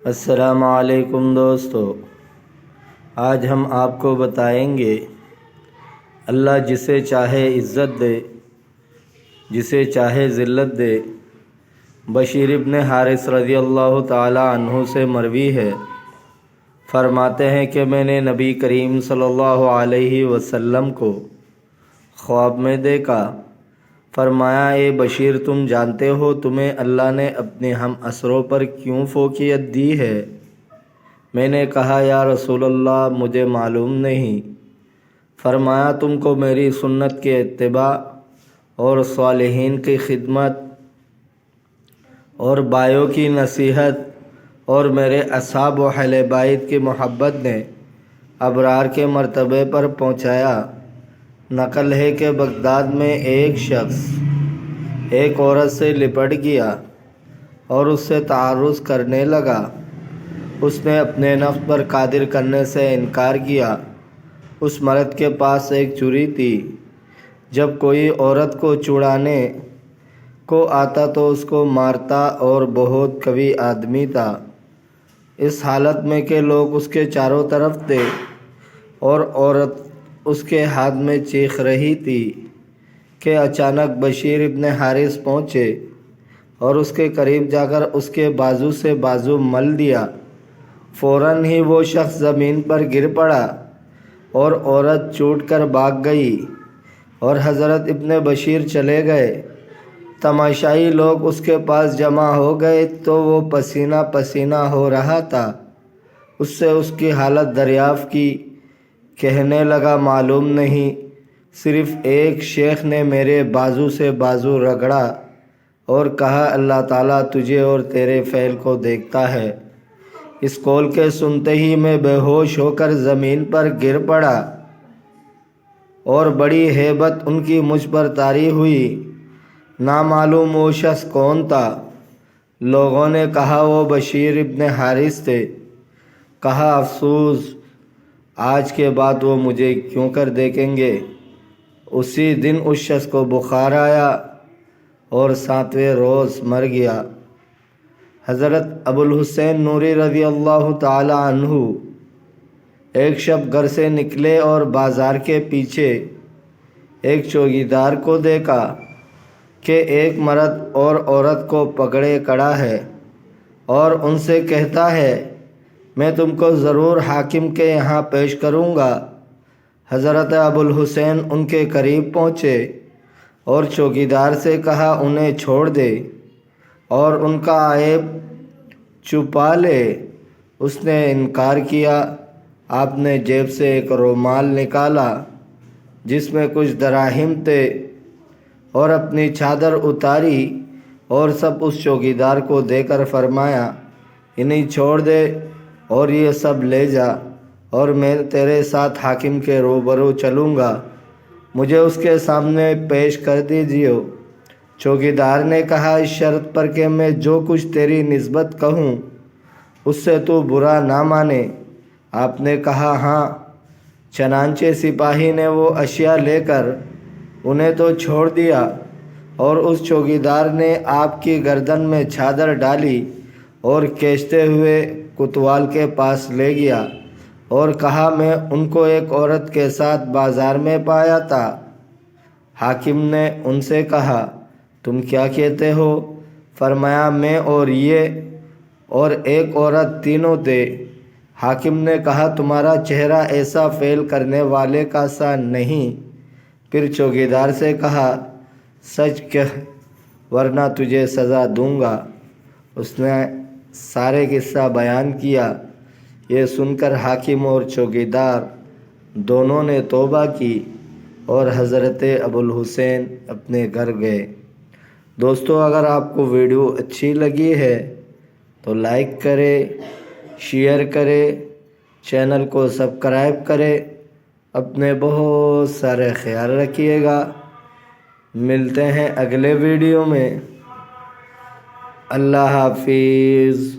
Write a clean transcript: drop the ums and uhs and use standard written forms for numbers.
السلام علیکم دوستو، آج ہم آپ کو بتائیں گے اللہ جسے چاہے عزت دے، جسے چاہے ذلت دے۔ بشیر ابن حارث رضی اللہ تعالی عنہ سے مروی ہے، فرماتے ہیں کہ میں نے نبی کریم صلی اللہ علیہ وسلم کو خواب میں دیکھا۔ فرمایا، اے بشیر، تم جانتے ہو تمہیں اللہ نے اپنے ہم اسروں پر کیوں فوقیت دی ہے؟ میں نے کہا، یا رسول اللہ، مجھے معلوم نہیں۔ فرمایا، تم کو میری سنت کے اتباع اور صالحین کی خدمت اور بایوں کی نصیحت اور میرے اصحاب و اہل بیت کی محبت نے ابرار کے مرتبے پر پہنچایا۔ نقل ہے کہ بغداد میں ایک شخص ایک عورت سے لپٹ گیا اور اس سے تعرض کرنے لگا۔ اس نے اپنے نفس پر قادر کرنے سے انکار کیا۔ اس مرد کے پاس ایک چھری تھی۔ جب کوئی عورت کو چھڑانے کو آتا تو اس کو مارتا، اور بہت قوی آدمی تھا۔ اس حالت میں کہ لوگ اس کے چاروں طرف تھے اور عورت اس کے ہاتھ میں چیخ رہی تھی کہ اچانک بشیر ابن حارث پہنچے اور اس کے قریب جا کر اس کے بازو سے بازو مل دیا۔ فوراً ہی وہ شخص زمین پر گر پڑا اور عورت چھوٹ کر بھاگ گئی اور حضرت ابن بشیر چلے گئے۔ تماشائی لوگ اس کے پاس جمع ہو گئے تو وہ پسینہ پسینہ ہو رہا تھا۔ اس سے اس کی حالت دریافت کی۔ کہنے لگا، معلوم نہیں، صرف ایک شیخ نے میرے بازو سے بازو رگڑا اور کہا، اللہ تعالیٰ تجھے اور تیرے فعل کو دیکھتا ہے۔ اس قول کے سنتے ہی میں بے ہوش ہو کر زمین پر گر پڑا اور بڑی ہیبت ان کی مجھ پر طاری ہوئی۔ نامعلوم وہ شخص کون تھا؟ لوگوں نے کہا، وہ بشیر ابن حارث تھے۔ کہا، افسوس، آج کے بعد وہ مجھے کیوں کر دیکھیں گے؟ اسی دن اس شخص کو بخار آیا اور 7ویں روز مر گیا۔ حضرت ابو الحسین نوری رضی اللہ تعالی عنہ ایک شب گھر سے نکلے اور بازار کے پیچھے ایک چوکیدار کو دیکھا کہ ایک مرد اور عورت کو پکڑے کھڑا ہے اور ان سے کہتا ہے، میں تم کو ضرور حاکم کے یہاں پیش کروں گا۔ حضرت ابو الحسین ان کے قریب پہنچے اور چوکیدار سے کہا، انہیں چھوڑ دے اور ان کا عیب چھپا لے۔ اس نے انکار کیا۔ آپ نے جیب سے ایک رومال نکالا جس میں کچھ دراہم تھے اور اپنی چادر اتاری اور سب اس چوکیدار کو دے کر فرمایا، انہیں چھوڑ دے اور یہ سب لے جا، اور میں تیرے ساتھ حاکم کے روبرو چلوں گا، مجھے اس کے سامنے پیش کر دیجیے۔ چوکیدار نے کہا، اس شرط پر کہ میں جو کچھ تیری نسبت کہوں اس سے تو برا نہ مانے۔ آپ نے کہا، ہاں۔ چنانچہ سپاہی نے وہ اشیاء لے کر انہیں تو چھوڑ دیا، اور اس چوکیدار نے آپ کی گردن میں چادر ڈالی اور کھینچتے ہوئے کوتوال کے پاس لے گیا اور کہا، میں ان کو ایک عورت کے ساتھ بازار میں پایا تھا۔ حاکم نے ان سے کہا، تم کیا کہتے ہو؟ فرمایا، میں اور یہ اور ایک عورت تینوں تھے۔ حاکم نے کہا، تمہارا چہرہ ایسا فعل کرنے والے کا سا نہیں۔ پھر چوکیدار سے کہا، سچ کہہ ورنہ تجھے سزا دوں گا۔ اس نے سارے قصہ بیان کیا۔ یہ سن کر حاکم اور چوکیدار دونوں نے توبہ کی اور حضرت ابو الحسین اپنے گھر گئے۔ دوستو، اگر آپ کو ویڈیو اچھی لگی ہے تو لائک کرے، شیئر کرے، چینل کو سبسکرائب کرے۔ اپنے بہت سارے خیال رکھیے گا۔ ملتے ہیں اگلے ویڈیو میں۔ اللہ حافظ۔